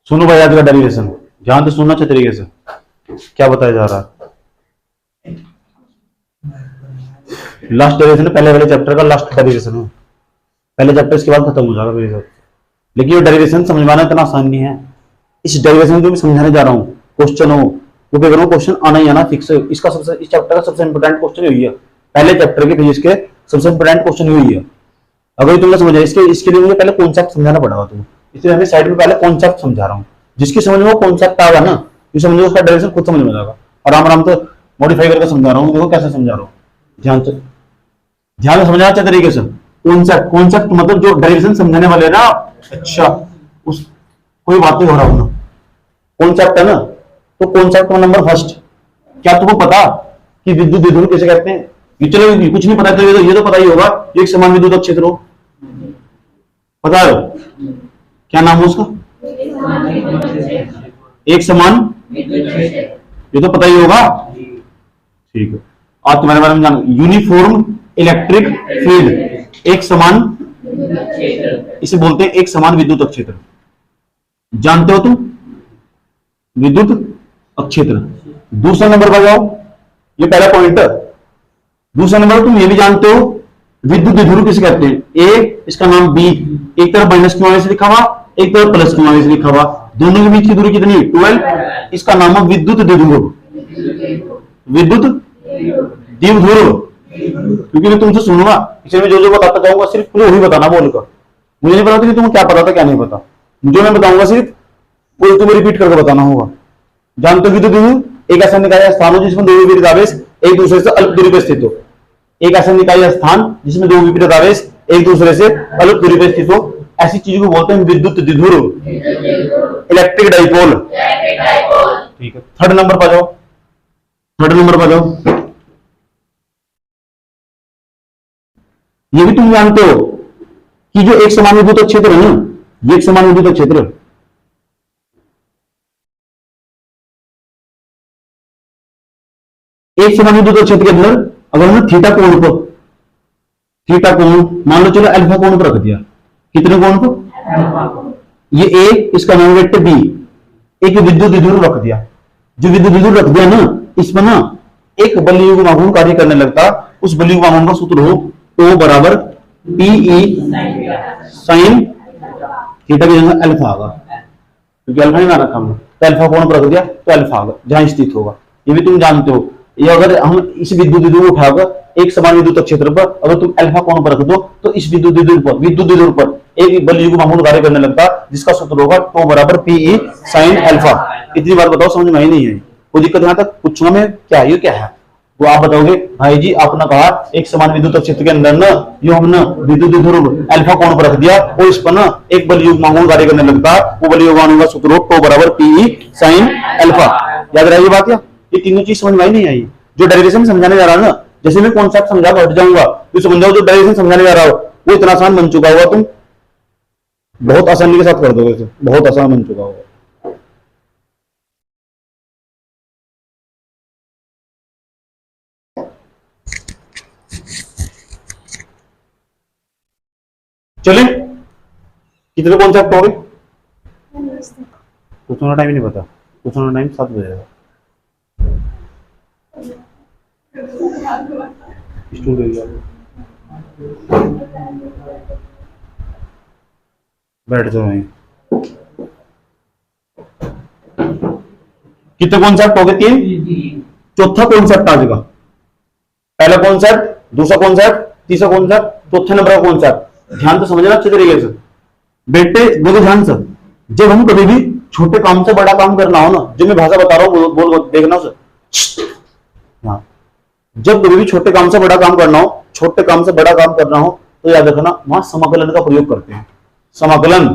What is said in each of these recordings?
सुनो भाई आज का डेरिवेशन, ध्यान से सुनना अच्छे तरीके से क्या बताया जा रहा है। लास्ट डेरिवेशन है, पहले वाले चैप्टर का लास्ट डेरिवेशन है। पहले चैप्टर इसके बाद खत्म हो जाएगा मेरे साथ। लेकिन ये डेरिवेशन समझवाना इतना आसान नहीं है। इस डेरिवेशन को मैं समझाने जा रहा हूँ, क्वेश्चन हो वो क्या करूँ, क्वेश्चन आना ही आना फिक्स है। इसका सबसे इस चैप्टर का सबसे इंपोर्टेंट क्वेश्चन यही है, पहले चैप्टर के फिजिक्स के सबसे इंपोर्टेंट क्वेश्चन यही है। अगर तुमने समझा इसके लिए मुझे पहले कॉन्सेप्ट समझाना पड़ेगा तुम्हें, इसलिए मैं साइड में पहले कॉन्सेप्ट समझा रहा हूँ। जिसकी समझ में वो कॉन्सेप्ट आएगा ना, ये समझो उसका डायरेक्शन खुद समझ में जाएगा। आराम आराम से मॉडिफाई करके समझा रहा हूँ, देखो कैसे समझा रहा हूँ, ध्यान से समझना अच्छे तरीके से। कॉन्सेप्ट मतलब जो डायरेक्शन समझाने वाले ना, अच्छा उस कोई बात नहीं हो रहा हूं ना, कॉन्सेप्ट है ना। तो कॉन्सेप्ट का नंबर फर्स्ट, क्या तुमको पता कि विद्युत द्विध्रुव कैसे कहते हैं? ये चलो कुछ नहीं पता तो ये तो पता ही होगा, एक समान विद्युत क्षेत्र हो, पता है क्या नाम है उसका? एक समान, ये तो पता ही होगा, ठीक है। आज तुम्हारे बारे में जान, यूनिफॉर्म इलेक्ट्रिक फील्ड, एक समान, इसे बोलते हैं एक समान विद्युत क्षेत्र। जानते हो तुम विद्युत क्षेत्र। दूसरा नंबर पर जाओ, ये पहला पॉइंट है। दूसरा नंबर तुम ये भी जानते हो विद्युत द्विध्रुव किसे कहते हैं? ए, इसका नाम बी, एक तरफ माइनस क्यू से लिखा हुआ, एक तरफ प्लस क्यू से लिखा हुआ, दोनों के बीच की दूरी कितनी? 12। इसका नाम है विद्युत द्विध्रुव, विद्युत द्विध्रुव। क्योंकि मैं तुमसे सुनूंगा, इसलिए मैं जो बताता जाऊंगा सिर्फ पूरे वही बताना बोलकर। मुझे नहीं पता कि तुम्हें क्या पता था क्या नहीं पता, जो मैं बताऊंगा सिर्फ पूरे तुम्हें रिपीट करके बताना होगा। जानते हो विद्युत द्विध्रुव एक ऐसा निकाय स्थान हो जिसमें दो विपरीत आवेश एक दूसरे से अल्प दूरी पर स्थित हो। एक ऐसा निकाय स्थान जिसमें दो विपरीत आवेश एक दूसरे से अल्प दूरी पर स्थित हो, ऐसी चीज को बोलते हैं विद्युत द्विध्रुव, इलेक्ट्रिक डाइपोल। ठीक है, थर्ड नंबर पर जाओ, थर्ड नंबर पर जाओ। ये भी तुम जानते हो कि जो एक समान विद्युत क्षेत्र है ना, ये एक समान विद्युत क्षेत्र, एक समान विद्युत क्षेत्र के अंदर अगर हमने थीटा कोण को, थीटा कोण मान लो, चलो अल्फा कोण पर रख दिया, कितने कोण को? ये ए, इसका नाम वेक्टर बी, एक विद्युत द्विध्रुव रख दिया। जो विद्युत द्विध्रुव रख दिया ना, इसमें ना एक बलयुग्म घूर्णन कार्य करने लगता, उस बलयुग्म घूर्णन का सूत्र हो O बराबर PE साइन थीटा की जगह अल्फा आगा, क्योंकि अल्फा नहीं मान रखा हमने, तो अल्फा कोण पर रख दिया तो अल्फा आगा जहां स्थित होगा। ये भी तुम जानते हो। ये अगर हम इस विद्युत द्विध्रुव उठाकर एक समान विद्युत क्षेत्र पर अगर तुम अल्फा कोण पर रख दो, तो इस विद्युत द्विध्रुव पर एक बलयुग्म घूर्णन कार्य करने लगता, जिसका सूत्र होगा O बराबर PE साइन अल्फा। इतनी बात बताओ, समझ में आई नहीं है? कोई दिक्कत यहां तक? पूछूंगा मैं क्या है, ये क्या है वो आप बताओगे। भाई जी आपने कहा एक समान विद्युत क्षेत्र के अंदर ना, यो हमने विद्युत द्विध्रुव अल्फा कोण पर रख दिया और इस पर ना एक बलयुग्म घूर्णन कार्य करने लगता, वो बलयुग्म घूर्णन का सूत्र हो टो बराबर PE साइन अल्फा। याद रही बात? ये तीनों चीज समझ में आई नहीं आई? जो डेरिवेशन समझाने जा रहा है ना, जैसे मैं कॉन्सेप्ट समझा हट जाऊंगा तो समझ जाओ जो डेरिवेशन समझाने जा रहा हो वो इतना आसान बन चुका होगा, तुम बहुत आसानी के साथ कर दोगे, बहुत आसान बन चुका होगा। चले कितने कॉन्सेप्ट हो गए? कुछ होना टाइम नहीं पता, कुछ होना टाइम 7 बजेगा। बैठ जाओ। कितने कॉन्सेप्ट हो गए? 3। चौथा कॉन्सेप्ट आ जाएगा। पहला कॉन्सेप्ट, दूसरा कॉन्सेप्ट, तीसरा कॉन्सेप्ट, चौथे नंबर का कॉन्सेप्ट। ध्यान तो समझना अच्छे तरीके से बेटे, देखो ध्यान से। जब हम कभी भी छोटे काम से बड़ा काम करना हो ना, जो मैं भाषा बता रहा हूँ बोल देखना सर। हाँ, जब कभी भी छोटे काम से बड़ा काम करना हो, छोटे काम से बड़ा काम करना हो तो याद रखना वहां समाकलन का प्रयोग करते हैं। समाकलन,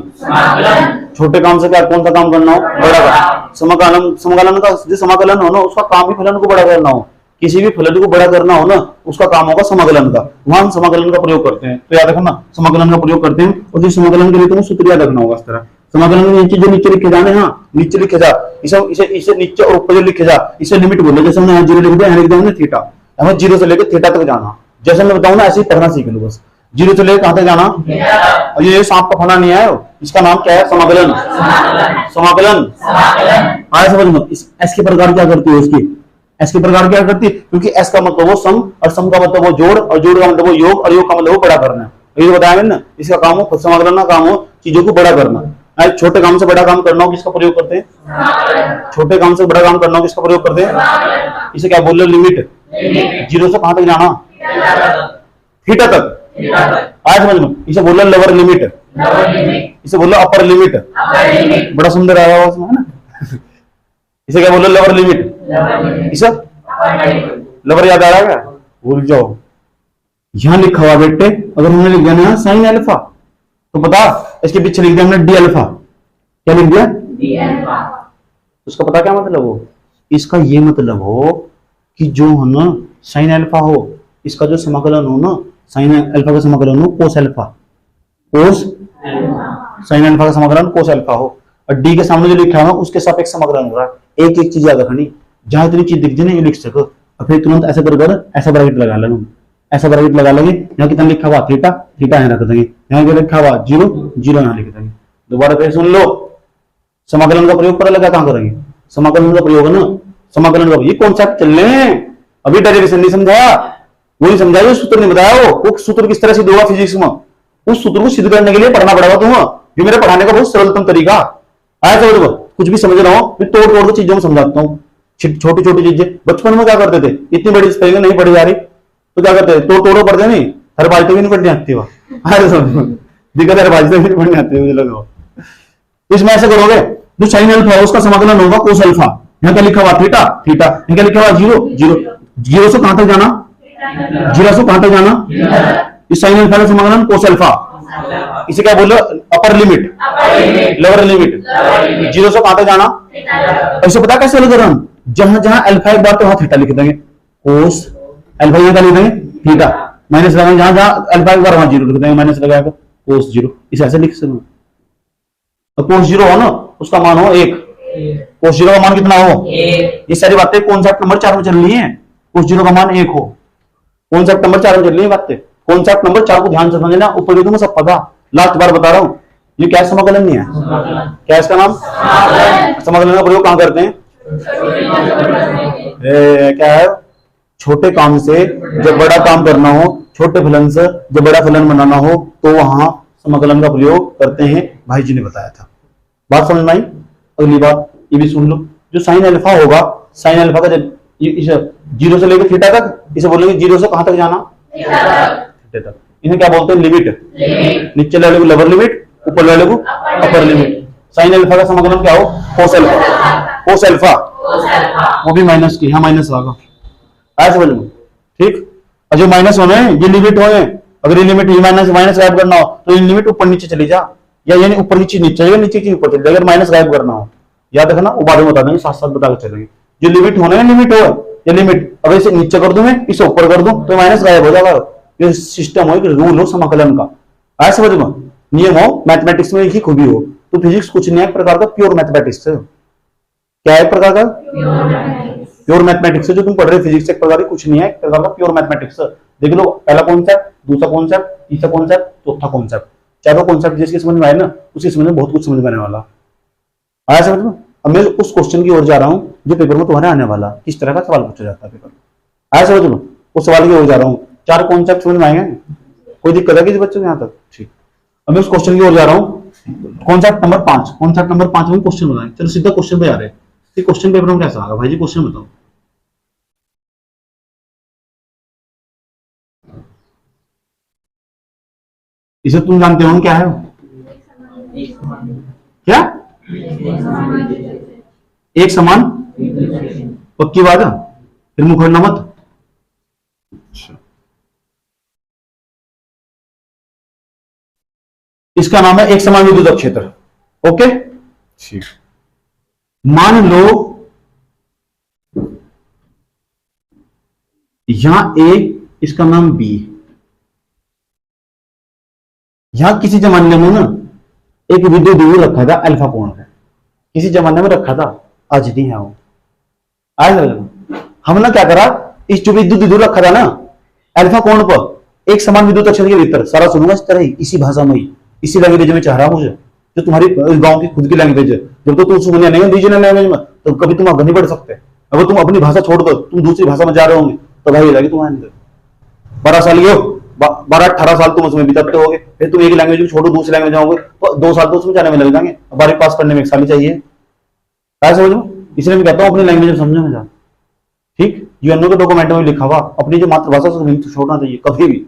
छोटे काम से क्या कौन सा काम करना हो? बड़ा काम। समाकलन का जो समाकलन हो ना, उसका काम ही फलन को बड़ा करना हो। किसी भी फलन को बड़ा करना हो ना, उसका काम होगा समाकलन का, वहां समाकलन का प्रयोग करते हैं। तो याद रखना समाकलन का प्रयोग करते हैं। और जो समाकलन के लिए तुम्हें सूत्र याद रखना होगा इस तरह। समाकलन में नीचे जो नीचे लिखे जाने, हाँ नीचे लिखे जा, इसे नीचे और ऊपर लिखे जा, इसे लिमिट बोले। जैसे हमने 0 लिख दिया, लिख दिया थीटा, हमें 0 से लेकर थीटा तक जाना। जैसे मैं बताऊं ना ऐसे ही पढ़ना सीख लो बस। जीरो से लेकर कहां तक जाना, और ये सांप का फना नहीं है, इसका नाम क्या है, समाकलन। समाकलन आया समझ में। इस एस के प्रकार क्या करती है, उसकी एस के प्रकार क्या करती है, क्योंकि एस का मतलब वो सम, और सम का मतलब वो जोड़, और जोड़ का मतलब वो योग, और योग का मतलब वो बड़ा करना। ये बताया मैंने ना, इसका काम हो खुद समाकलन का काम हो चीजों को बड़ा करना। छोटे काम से बड़ा काम करना हो किसका प्रयोग करते हैं, छोटे काम से बड़ा काम करना हो किसका प्रयोग करते हैं, इसे क्या बोल रहे हो, लिमिट। जीरो से कहां तक जाना, थीटा तक। आज समझ में, इसे बोल रहे लोअर लिमिट, इसे बोल रहे अपर लिमिट। बड़ा सुंदर आया हुआ उसमें है ना। इसे क्या बोल रहे लोअर लिमिट, इसे लोअर याद आ रहा है, भूल जाओ। यहां लिखा हुआ बेटे, अगर हमने लिख दिया ना साइन अल्फा, तो पता इसके पीछे लिख दिया हमने डी अल्फा। क्या लिख दिया, डी अल्फा। उसका पता क्या मतलब हो, इसका ये मतलब हो कि जो है ना साइन अल्फा हो, इसका जो समाकलन हो ना, साइन अल्फा का समाकलन हो कोस अल्फा, कोस साइन अल्फा का समाकलन कोस अल्फा हो, और डी के सामने जो लिखा है उसके सापेक्ष समाकलन हो रहा है। एक एक चीज याद रखनी, जहां इतनी चीज दिख जाए ना ये लिख सको, और फिर तुरंत ऐसे कर ऐसा ब्रैकेट लगा लेंगे, ऐसा ब्रैकेट लगा लेंगे। यहाँ कितना लिखा हुआ, थीटा, थीटा यहाँ रख देंगे, यहाँ क्या लिखा हुआ, जीरो, जीरो यहाँ लिख देंगे। दोबारा फिर सुन लो, समाकलन का प्रयोग पता लगा कहां करेंगे, समाकलन का प्रयोग है ना, समाकलन का ये कॉन्सेप्ट चल रहे हैं, अभी डेरिवेशन नहीं समझाया, वही समझाया, जो सूत्र नहीं बताया वो सूत्र किस तरह से होगा फिजिक्स में, उस सूत्र को सिद्ध करने के लिए पढ़ना पड़ेगा तुम्हें। जो मेरे पढ़ाने का बहुत सरलतम तरीका आया, समझ कुछ भी समझ रहा हूँ, फिर तोड़ तोड़ के चीजों में समझाता हूँ। छोटी छोटी चीजें बचपन में क्या करते थे, इतनी बड़ी स्पेलिंग नहीं पढ़ी जा रही तो क्या करते थे, तोड़ो पढ़ते नहीं, हर बाजी तो भी नहीं पढ़नी आती वो, दिक्कत हर बाजी तो भी नहीं पढ़नी आती मुझे लगा। इसमें ऐसे करोगे, जो साइन अल्फा उसका समाकलन होगा कोस अल्फा, यहाँ क्या लिखा हुआ, थीटा, थीटा, यहाँ क्या लिखा हुआ, जीरो, जीरो, जीरो से कहां तक जाना, जीरो से कहां तक जाना, इस साइन अल्फा का समाकलन कोस अल्फा, इसे क्या बोलो, upper limit, lower limit, zero से कहां तक जाना। ऐसे पता कैसे लगा, जहां जहां अल्फा एक बार तो वहां थीटा लिख देंगे, कोस अल्फा यहाँ क्या लिख देंगे, थीटा, माइनस लगाएंगे, जहां जहां अल्फा एक बार वहां जीरो लिख देंगे, माइनस लगाएगा कोस जीरो, इसे ऐसे लिख सकते। तो कोस जीरो हो ना, उसका मान हो एक, कोस जीरो का मान कितना हो, ये सारी बातें कॉन्सेप्ट नंबर 4 में चल रही है, कोस जीरो का मान एक हो, कॉन्सेप्ट नंबर 4 में चल रही है बातें, कॉन्सेप्ट नंबर 4 को ध्यान से समझना, ऊपर भी तुम्हें सब पता, लास्ट बार बता रहा हूं, ये क्या समाकलन नहीं है, क्या इसका नाम, समाकलन का प्रयोग कहां करते हैं, क्या है, छोटे काम से जब बड़ा काम करना हो, छोटे फलन से जब बड़ा फलन बनाना हो, तो वहां समाकलन का प्रयोग करते हैं, भाई जी ने बताया था। बात समझ में आई। अगली बात ये भी सुन लो, जो साइन अल्फा होगा, साइन अल्फा का जब जीरो से लेकर थीटा तक, इसे बोलेंगे जीरो से कहां तक जाना, थीटा तक, इन्हें क्या बोलते हैं, लिमिट। नीचे वाले को लोअर लिमिट, ऊपर वाले को अपर लिमिट। साइन अल्फा का समाकलन क्या हो, कोस अल्फा, कोस अल्फा, वो भी माइनस की, यहाँ माइनस लगा, आया समझ में, ठीक। और जो माइनस होने ये लिमिट होने, अगर ये लिमिट, ये माइनस माइनस गायब करना हो तो ये लिमिट ऊपर नीचे चली जा, या यानी ऊपर की चीज नीचे जाएगा, नीचे की ऊपर चली जाएगी, अगर माइनस गायब करना हो, याद रखना, वो बाद में बता देंगे, साथ साथ बता के चलेंगे। जो लिमिट होने, लिमिट हो, ये लिमिट अगर इसे नीचे कर दूं मैं, इसे ऊपर कर दूं तो माइनस गायब हो जाएगा। ये सिस्टम हो, रूल हो समाकलन का, आया समझ में, नियम हो, मैथमेटिक्स में एक ही खूबी हो। तो फिजिक्स कुछ नहीं है, एक प्रकार का प्योर मैथमेटिक्स है। क्या है, एक प्रकार का प्योर मैथमेटिक्स है, जो तुम पढ़ रहे हो फिजिक्स, एक प्रकार की कुछ नहीं है, एक प्रकार का प्योर मैथमेटिक्स। देख लो, पहला कॉन्सेप्ट, दूसरा कॉन्सेप्ट, तीसरा कॉन्सेप्ट, चौथा कॉन्सेप्ट, चारों कॉन्सेप्ट जिसके समझ में आए ना, उसी समझ में बहुत कुछ समझ में आने वाला। आया समझ में। अब मैं उस क्वेश्चन की ओर जा रहा हूं जो पेपर में तुम्हारे आने वाला, किस तरह का सवाल पूछा जाता है पेपर में, आया समझ में, उस सवाल की ओर जा रहा हूं। चार कॉन्सेप्ट समझ में आएंगे, कोई दिक्कत है किसी बच्चे को यहाँ तक, ठीक। अब मैं उस क्वेश्चन की ओर जा रहा हूँ, कॉन्सेप्ट नंबर 5, कॉन्सेप्ट नंबर 5 में क्वेश्चन बनाए। चलो सीधा क्वेश्चन पे आ रहे हैं, क्वेश्चन पेपर में कैसा आएगा भाई जी, क्वेश्चन बताओ। इसे तुम जानते हो क्या है, क्या एक समान, पक्की बात है, फिर मुखरना मत। इसका नाम है एक समान विद्युत क्षेत्र, ओके ठीक। मान लो यहां ए, इसका नाम बी। यहां किसी जमाने में ना एक विद्युत ध्रुव रखा था अल्फा कोण है, किसी जमाने में रखा था, आज नहीं है वो। आज हमने क्या करा, इस जो विद्युत ध्रुव रखा था ना अल्फा कोण पर, एक समान विद्युत क्षेत्र के भीतर, सारा सुनूंगा इस तरह ही, इसी भाषा में ही, इसी लैंग्वेज में चाह रहा हूं मुझे, जो तुम्हारी गांव की खुद की लैंग्वेज है। जब तो तुम सुनने नहीं रीजनल लैंग्वेज में, तो कभी तुम आगे नहीं बढ़ सकते। अगर तुम अपनी भाषा छोड़ दो, तुम दूसरी भाषा में जा रहे होंगे, तो भाई रहेगी तुम्हारे अंदर। 12 साल ये 12-18 साल तुम उसमें बिताते होगे, फिर तुम एक लैंग्वेज को छोड़ो दूसरी लैंग्वेज जाओगे, तो 2 साल तो उसमें जाने में लग जाएंगे। 12 पास करने में 1 साल ही चाहिए, क्या समझ लो। इसलिए मैं कहता हूँ अपनी लैंग्वेज में समझो में जा, ठीक। यूएनओ के डॉक्यूमेंट में लिखा हुआ अपनी जो मातृभाषा से छोड़ना चाहिए कभी भी,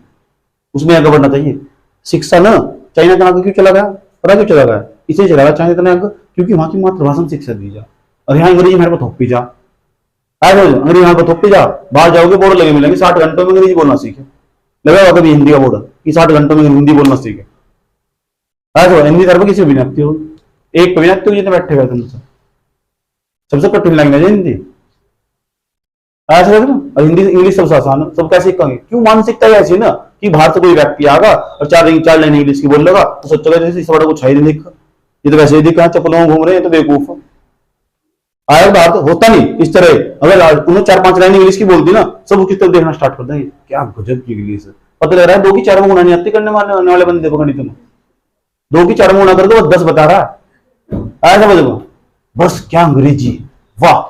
उसमें आगे बढ़ना चाहिए। शिक्षा ना चाइना का क्यों चला गया, पता क्यों चला गया, इसलिए चला गया चाइना इतना, क्योंकि वहां की मातृभाषा में शिक्षा दी जा, और यहाँ अंग्रेजी मेरे को थोपी जा, अंग्रेजी यहाँ पर थोपी जा। बाहर जाओगे बोर्ड लगे मिलेंगे 60 घंटों में अंग्रेजी बोलना सीखे, लगा कभी हिंदी का बोर्ड कि 60 घंटों में हिंदी बोलना सीखे। हिंदी तरफ किसी भी नहीं हो, एक भी नहीं जितने बैठे हुए तुमसे, सबसे कठिन लैंग्वेज है हिंदी। और हिंदी इंग्लिश सबसे आसान है, सब कैसे सीखेंगे, क्यों मानसिकता ऐसी ना कि बाहर से कोई व्यक्ति आगा और 4 लाइन इंग्लिश की बोल लेगा तो सोचेगा जैसे इस बड़ा कुछ है ही नहीं दिखा, ये तो वैसे ही दिखा चप्पलों में घूम रहे हैं, तो बेवकूफ आया बाहर तो होता नहीं इस तरह। अगर उन्हें 4-5 लाइन इंग्लिश की बोलती ना, सब उसकी तरफ देखना स्टार्ट कर देंगे, क्या गजब की इंग्लिश है। पता लग रहा है 2 की 4 में गुना नहीं आती करने वाले बंदे को गणित में, 2 की 4 में गुना करके वो 10 बता रहा है, आया समझ लो। बस क्या अंग्रेजी, वाह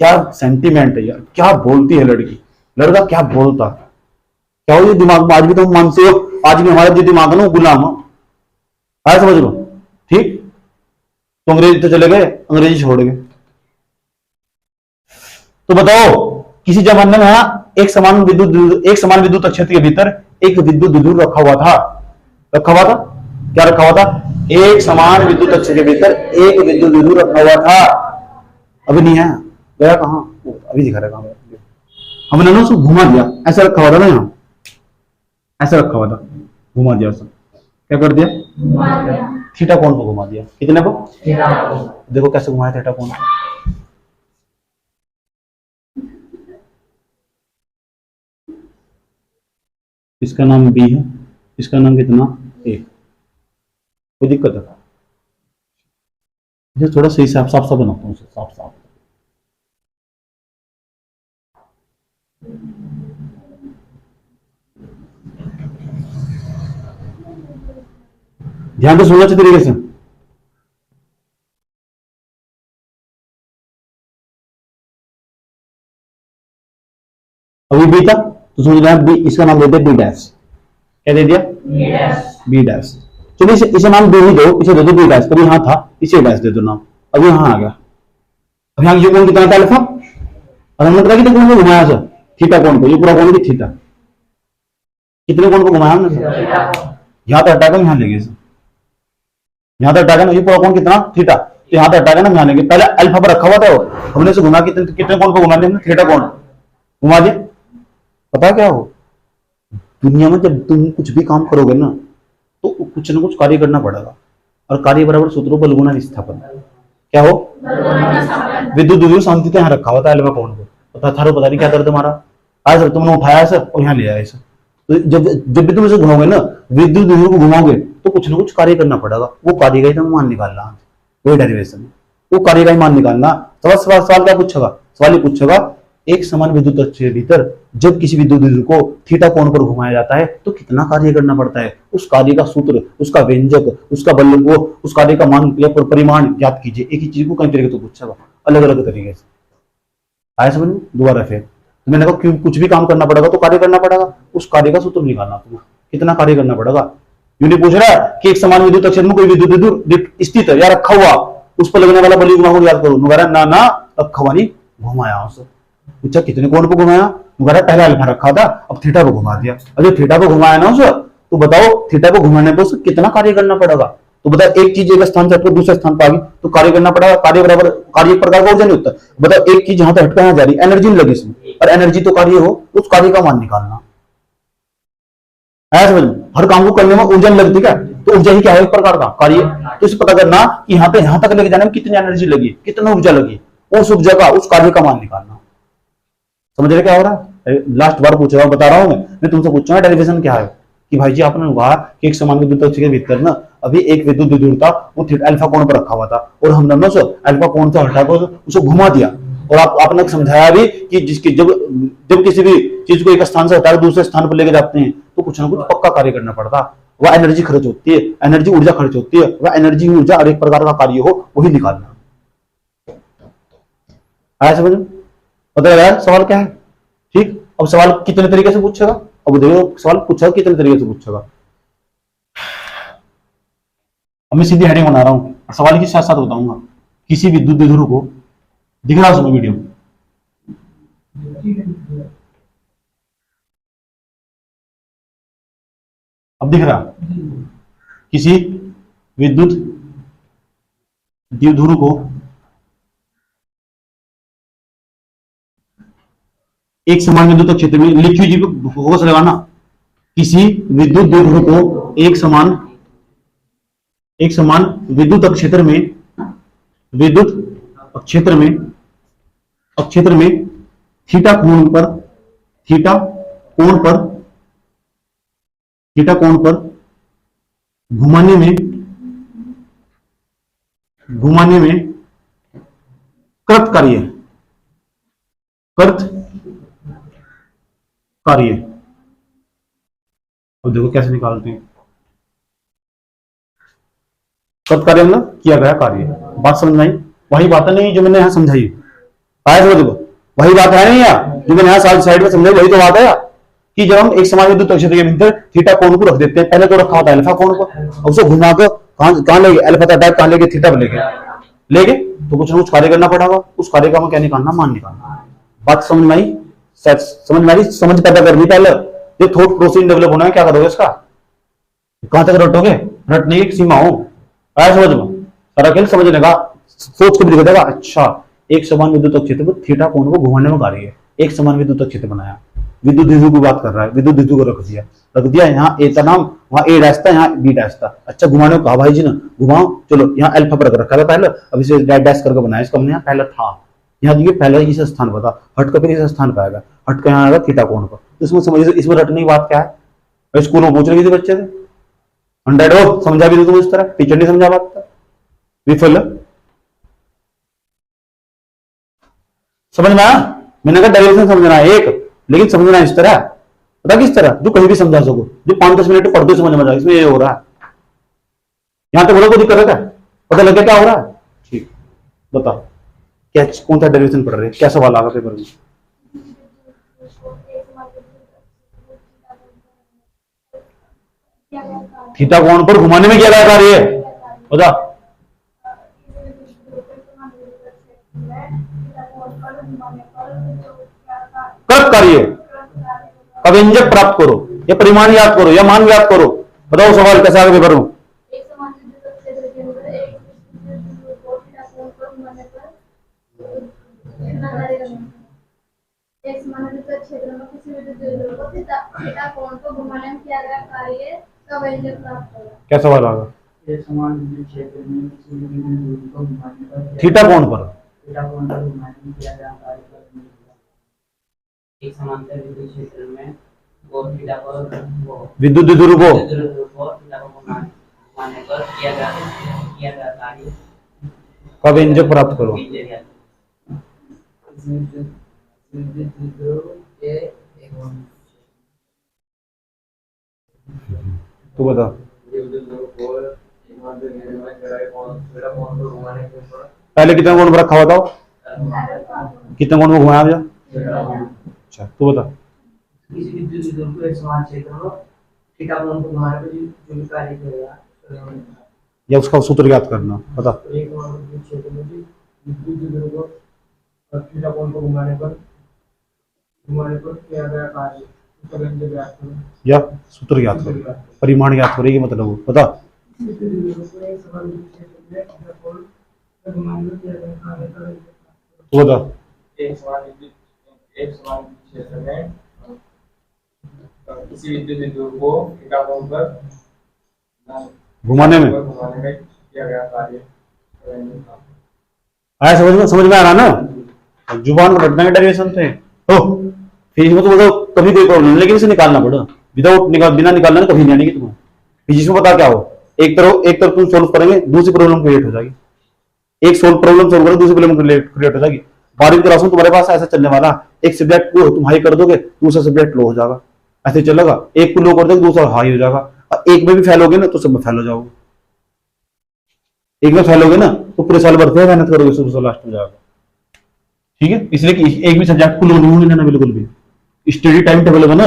क्या सेंटीमेंट है यार, क्या बोलती है लड़की, लड़का क्या बोलता, क्या हो ये दिमाग में आज भी तुम मानते हो, आज भी हमारा जो दिमाग है ना गुलाम हो, आया समझ लो, ठीक। तो अंग्रेजी तो चले गए, अंग्रेजी छोड़ गए। तो बताओ किसी जमाने में एक समान विद्युत क्षेत्र के भीतर एक विद्युत विदुर रखा हुआ था, क्या रखा हुआ था, एक समान विद्युत क्षेत्र के भीतर एक विद्युत विदुर रखा हुआ था। अभी नहीं है, गया कहां, अभी दिखा रहा है, हमने ना उसको घुमा दिया, ऐसा रखा हुआ था ना, यहाँ ऐसा रखा हुआ था, घुमा दिया उसने, क्या कर दिया, थीटा कोण को घुमा दिया, कितने को, देखो कैसे घुमाया थीटा कोण। इसका नाम बी है, इसका नाम कितना ए, कोई दिक्कत है, इसे थोड़ा सही साफ साफ बनाता हूँ, साफ साफ। ध्यान से सुनना अच्छे तरीके से। अभी बी था तो समझ रहे बी, इसका नाम दे दिया बी डैश, क्या दे दिया, बी डैश। चलिए इसे नाम दे ही दो, इसे दे दो बी डैश, कभी यहाँ था इसे डैश दे दो नाम, अभी यहाँ आ गया। अब यहाँ ये कोण कितना था अल्फा, और हमने पता कितने कोण को घुमाया सर, थीटा कोण को, ये पूरा कोण की थीटा, कितने कोण को घुमाया हमने, यहाँ तक हटाकर यहाँ ले गए, यहाँ तक हटाकर ये पूरा कोण कितना थीटा, तो यहाँ तक हटाकर ना यहाँ लेंगे, पहले अल्फा पर रखा हुआ था वो, हमने इसे घुमा कितने कोण को घुमा दिया, थीटा कोण घुमा दिया। पता क्या हो, दुनिया में जब तुम कुछ भी काम करोगे ना तो कुछ ना कुछ कार्य करना पड़ेगा, और कार्य बराबर सूत्रों बल गुणा विस्थापन, क्या हो, विद्युत विभव शांति यहाँ रखा हुआ था अल्फा कोण को, पता नहीं क्या दर्द हमारा, आज सर तुमने उठाया सर और यहाँ ले आया सर। तो जब भी तुम इसे घुमाओगे ना, विद्युत विभव को घुमाओगे तो कुछ ना कुछ कार्य करना पड़ेगा, वो कार्य का ही तुम मान निकालना, वही डेरिवेशन, वो कार्य का ही मान निकालना। सवाल क्या पूछेगा, सवाल ये पूछेगा एक समान विद्युत क्षेत्र के भीतर जब किसी विद्युत विभव को थीटा कोण पर घुमाया जाता है तो कितना कार्य करना पड़ता है, उस कार्य का सूत्र, उसका व्यंजक, उसका बल, वो उस कार्य का मान या परिमाण ज्ञात कीजिए। एक ही चीज को कई तरीके से पूछेगा, अलग अलग तरीके से, आया समझ में। दोबारा फिर मैंने कहा क्यों, कुछ भी काम करना पड़ेगा तो कार्य करना पड़ेगा, उस कार्य का सूत्र निकालना, तुम्हें कितना कार्य करना पड़ेगा। यूनि पूछ रहा है कि एक समान विद्युत क्षेत्र में कोई विद्युत विभव स्थित है या रखा हुआ, उस पर लगने वाला बल गुणा को याद करो, ना रखा हुआ नहीं घुमाया उसे। पूछा कितने कोण को घुमाया, पहले अल्फा रखा था अब थीटा को घुमा दिया, अगर थीटा को घुमाया ना उसे तो बताओ थीटा को घुमाने पर उसे कितना कार्य करना पड़ेगा। तो बताओ एक चीज एक स्थान से हटकर दूसरे स्थान पर आ गई तो कार्य करना पड़ेगा, कार्य बराबर कार्य एक प्रकार का ऊर्जा नहीं होता। बताओ एक चीज जहां तक हटकर यहाँ जा रही, एनर्जी लगी इसमें, और एनर्जी तो कार्य हो, उस कार्य का मान निकालना है, समझ। हर काम को करने में ऊर्जा लगती क्या, तो ऊर्जा ही क्या है, एक प्रकार का कार्य। तो इसे पता करना कि यहाँ पे यहाँ तक लेके जाने में कितनी एनर्जी लगी, कितना ऊर्जा लगी, उस ऊर्जा का उस कार्य का मान निकालना। समझ रहे क्या हो रहा है। लास्ट बार पूछ रहा हूं, बता रहा हूं मैं तुमसे पूछूंगा डेरिवेशन क्या है कि भाई जी आपने कहा कि एक समान विद्युत क्षेत्र के भीतर ना अभी एक विद्युत विभव था, वो अल्फा कोण पर रखा हुआ था और हमने ना अल्फा कोण से हटाकर उसे घुमा दिया, और आप आपने समझाया भी कि जिसकी जब जब किसी भी चीज को एक स्थान से हटाकर दूसरे स्थान पर लेके जाते हैं तो कुछ ना कुछ पक्का कार्य करना पड़ता। वह एनर्जी खर्च होती है, एनर्जी ऊर्जा खर्च होती है, वह एनर्जी ऊर्जा और एक प्रकार का कार्य हो वही निकालना। आया समझ में? पता लगा सवाल क्या है? ठीक। अब सवाल कितने तरीके से पूछेगा? अब देखो सवाल पूछा कितने तरीके से पूछेगा। अब मैं सीधी हेडिंग बना रहा हूं, सवाल के साथ साथ बताऊंगा। किसी विद्युत द्विध्रुव को दिख रहा है वीडियो? अब दिख रहा? किसी विद्युत द्विध्रुव को एक समान विद्युत क्षेत्र में, लिखिए जी फोकस लगाना। किसी विद्युत द्विध्रुव को एक समान विद्युत क्षेत्र में थीटा कोण पर घुमाने में कृत कार्य। अब देखो कैसे निकालते हैं। कृत कार्य मतलब किया गया कार्य। बात समझ में आई? वही बात नहीं जो मैंने यहां समझाई। आया समझ? वही बात है नहीं यार जो मैंने यहां साइड में समझाई, वही तो बात है कि जब हम एक समान विद्युत क्षेत्र के भीतर थीटा कोण को रख देते हैं, पहले तो रखा होता है अल्फा कोण को, उसे घुमा कर कहां लेके, अल्फा का टाइप कहां लेके, थीटा पर लेके तो कुछ ना कुछ कार्य करना पड़ेगा। उस कार्य का हमें क्या निकालना? मान निकालना। बात समझ में आई? समझ में आई? समझ पैदा करनी पहले। ये थॉट प्रोसेस डेवलप होना है। क्या करोगे इसका? कहां तक रटोगे? रटने की सीमा हो। आया समझ में? सारा खेल समझने का, सोच के भी दिखा देगा। अच्छा, एक समान विद्युत क्षेत्र में थीटा कोण को घुमाने में कार्य है। एक समान विद्युत क्षेत्र बनाया, विद्युत द्विध्रुव की बात कर रहा है, विद्युत द्विध्रुव को रख दिया यहाँ ए का नाम, वहां ए डैश था, यहाँ बी डैश था। अच्छा, घुमाने को कहा भाई जी ने, घुमाओ। चलो यहाँ अल्फा पर रखा था पहले, अब इसे डैश करके बनाया। इसका हमने यहाँ पहले था, यहाँ देखिए पहले इस स्थान पर था, हट कर फिर इस स्थान पर आएगा, हट कर यहाँ आएगा थीटा कोण पर। तो इसमें समझिए, इसमें रटने की बात क्या है? स्कूल में पूछ रहे थे बच्चे से, 100 हो समझा भी तुम इस तरह, टीचर नहीं समझा बात विफल। समझ में आया? मैंने कहा डेरिवेशन समझना है एक, लेकिन समझना इस तरह, पता किस तरह, जो कहीं भी समझा सको, जो 5-10 मिनट पढ़ दो समझ में आ जाए। इसमें ये हो रहा है, यहां तो बोलो कोई दिक्कत है? पता लग गया क्या हो रहा है? ठीक, बताओ क्या, कौन सा डेरिवेशन पढ़ रहे हैं? क्या सवाल आगा पेपर में? थीटा कोण पर घुमाने में क्या कार्य है? बता। कृत कार्य। का व्यंजक प्राप्त करो, या परिमाण याद करो, या मान याद करो। बताओ सवाल कैसे आगे पेपर में? क्या सवाल आगा? थीटा कोण पर एक समांतर विद्युत क्षेत्र में वो थीटा को विद्युत द्विध्रुव को थीटा को घुमाने पर किया गया कार्य का व्यंजक प्राप्त करो। तू बता। पहले कितना कोण पर रखा हुआ था? कितने कोण में घुमाया भैया? अच्छा, तू बता। किसी विद्युत द्विध्रुव को एक समान क्षेत्र में थीटा कोण को घुमाने पर जो भी कार्य करेगा, या उसका सूत्र याद करना। बता। एक विद्युत क्षेत्र में विद्युत द्विध्रुव को थीटा कोण को घुमाने पर किया गया कार्य उसका व्यंजक याद करो, या सूत्र याद करो, परिमाण याद करेगी मतलब वो। बता। तो बता। एक समान क्षेत्र में किसी विद्युत द्विध्रुव को थीटा कोण पर घुमाने में किया गया कार्य। आया समझ में आ रहा ना? जुबान को रटना है डेरिवेशन थे तो फिजिक्स में तो बोलो कभी कोई प्रॉब्लम नहीं, लेकिन इसे निकालना पड़ा। बिना निकालना कभी नहीं आएगी तुम्हें। फिजिक्स में पता क्या हो, एक तरफ तुम सोल्व करेंगे, दूसरी प्रॉब्लम क्रिएट हो जाएगी। एक प्रॉब्लम सोल्व करेंगे, दूसरी प्रॉब्लम क्रिएट हो जाएगी। 12वीं क्लास में तुम्हारे पास ऐसा चलने वाला, एक सब्जेक्ट को तुम हाई कर दोगे, दूसरा सब्जेक्ट लो हो जाएगा, ऐसे चलेगा। एक को लो कर दोगे, दूसरा हाई हो जाएगा, और एक में भी फेल होगे ना तो सब में फेल हो जाओगे। एक में फेल होगे ना तो पूरे साल भर फिर मेहनत करोगे, सुबह लास्ट में जाएगा। ठीक है, इसलिए कि एक भी सब्जेक्ट को लो नहीं होने देना बिल्कुल भी। स्टडी टाइम टेबल होगा ना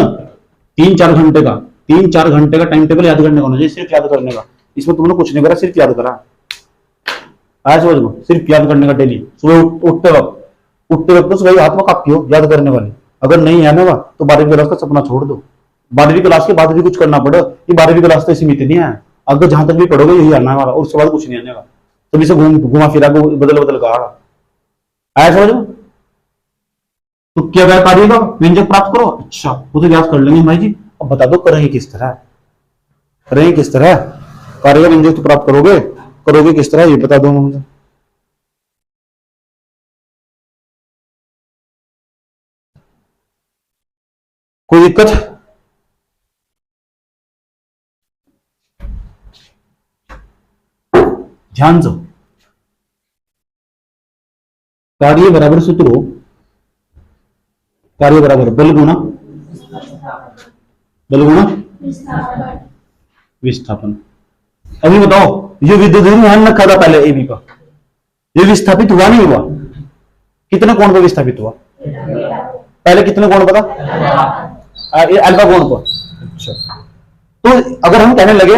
3-4 घंटे का, 3-4 घंटे का टाइम टेबल याद करने का होना चाहिए, सिर्फ याद करने का। इसमें तुमने कुछ नहीं करा, सिर्फ याद करा। आज समझ लो, सिर्फ याद करने का डेली। सुबह उठते वक्त तो सुबह हाथ में कापी हो याद करने वाली। अगर नहीं है ना तो 12वीं क्लास का सपना छोड़ दो। 12वीं क्लास के बाद भी कुछ करना पड़े, ये 12वीं क्लास तो सीमित नहीं है, अगर जहां तक भी पढ़ोगे यही आना है, और उसके बाद कुछ नहीं आने का। तभी से घुमा फिरा को बदल कहा आया, समझ लो। तो क्या वह कार्य का व्यंजक प्राप्त करो। अच्छा, वो तो याद कर लेंगे भाई जी। अब बता दो करेंगे किस तरह, करेंगे किस तरह कार्य का व्यंजक तो प्राप्त करोगे किस तरह, ये बता दो मुझे। कोई दिक्कत? ध्यान से, कार्य बराबर सूत्र हो, कार्य बराबर बल गुणा विस्थापन। अभी बताओ, ये विद्युत ध्यान रखा था पहले एबी का, ये विस्थापित हुआ नहीं हुआ? कितने कोण पर विस्थापित हुआ? पहले कितने कोण पर था? अल्फा कोण पर। अच्छा, तो अगर हम कहने लगे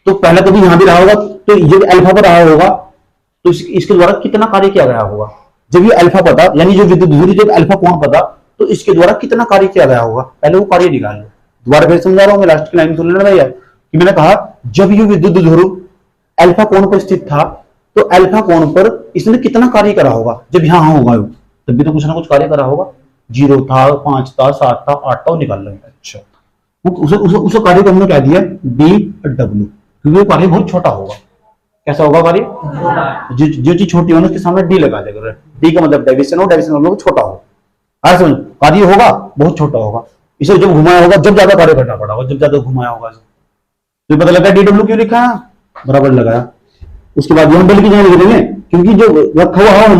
तो पहले तो भी यहां भी रहा होगा, तो ये अल्फा पर रहा होगा, तो इसके द्वारा कितना कार्य किया गया होगा? जब ये अल्फा पता, यानी जो विद्युत धुरी जब अल्फा कोण पता, तो इसके द्वारा कितना कार्य किया गया होगा, पहले वो कार्य निकाल लो। दोबारा फिर समझा रहा हूं मैं, लास्ट की लाइन सुन लेना भैया, कि मैंने कहा जब ये विद्युत ध्रुव अल्फा कोण पर स्थित था, तो अल्फा कोण पर इसने कितना कार्य करा होगा? जब यहां होगा तब भी तो कुछ ना कुछ कार्य करा होगा। 0 था, 5 था, 7 था, 8 था, निकाल लेंगे। अच्छा, उस कार्य को हमने क्या दिया? DW, क्योंकि वो कार्य बहुत छोटा होगा। कैसा होगा कार्य? जो चीज छोटी होना उसके सामने डी लगा देगा। डी का मतलब डेविएशन हो, डेविएशन मतलब छोटा हो। आज समझ, कार्य होगा बहुत छोटा होगा, इसे जब घुमाया होगा जब ज्यादा कार्य करना पड़ा होगा, जब ज्यादा घुमाया होगा तो पता लगा DW क्यों लिखा, बराबर लगाया। उसके बाद हम बल की जगह लिख देंगे, क्योंकि जो रखा हुआ हो,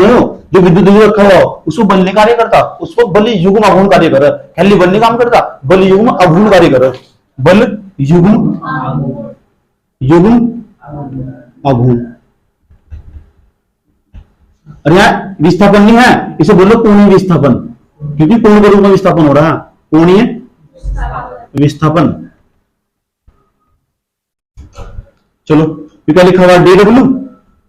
जो विद्युत रखा हुआ हो, उसको बल नहीं कार्य करता, उसको बल युग्म आघूर्ण कार्य कर। खाली बल नहीं काम करता, बल युग्म आघूर्ण कार्य कर। बल युग्म आघूर्ण। और यहाँ विस्थापन नहीं है, इसे बोलो कोणीय विस्थापन, क्योंकि कोण के रूप में विस्थापन हो रहा है, कोणीय विस्थापन। चलो, क्या लिखा हुआ? DW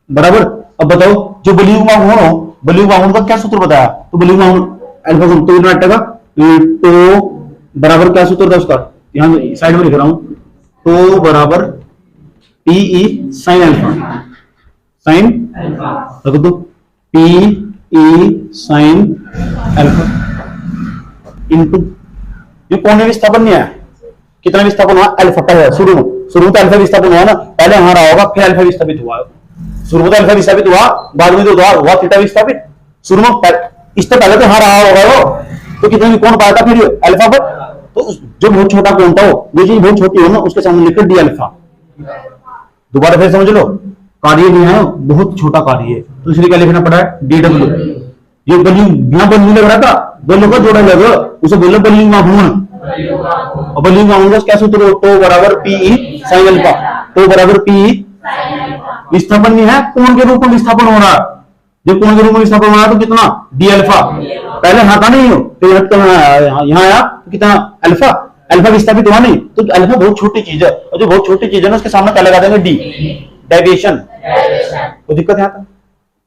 बराबर। अब बताओ, जो बलयुग्म आघूर्ण हो, बलयुग्म आघूर्ण का क्या सूत्र बताया? तो बलयुग्म आघूर्ण अल्फा गुण तो नाटेगा तो बराबर क्या सूत्र था उसका? यहां साइड में लिख रहा हूं, तो बराबर PE sin अल्फा, sin रख दो, PE sin अल्फा इनटू, ये कोणीय विस्थापन नहीं है। कितना विस्थापन हुआ? अल्फा का। शुरू में तो अल्फा विस्थापन हुआ ना, पहले यहां रहा होगा, फिर अल्फा विस्थापित हुआ। शुरू में तो अल्फा विस्थापित हुआ, बाद में तो हुआ थीटा विस्थापित। शुरू में इससे पहले तो यहां रहा होगा वो, तो कितना भी कोण पाया था फिर अल्फा पर। तो जो बहुत छोटा कोण था वो चीज बहुत छोटी हो ना, उसके सामने लिखकर डी अल्फा। दोबारा फिर समझ लो, कार्य नहीं है, बहुत छोटा कार्य है, तो इसलिए क्या लिखना पड़ा है? DW। ये बलयुग्म, यहां बलयुग्म लग रहा था, दोनों का जोड़ा लगा, उसे बोलो बलयुग्म आघूर्ण। और बलयुग्म आघूर्ण का क्या सूत्र? तो बराबर PE sin अल्फा, तो बराबर PE। विस्थापन नहीं है, कोण के रूप में विस्थापन हो रहा है। जब कोण के रूप में विस्थापन हो रहा है तो कितना? D alpha. पहले यहां था नहीं हो, तो यहां आया तो कितना? अल्फा। अल्फा विस्थापित हुआ नहीं, तो अल्फा बहुत छोटी चीज है, और जो बहुत छोटी चीज है ना उसके सामने क्या लगा देंगे? D, deviation. कोई दिक्कत यहाँ था?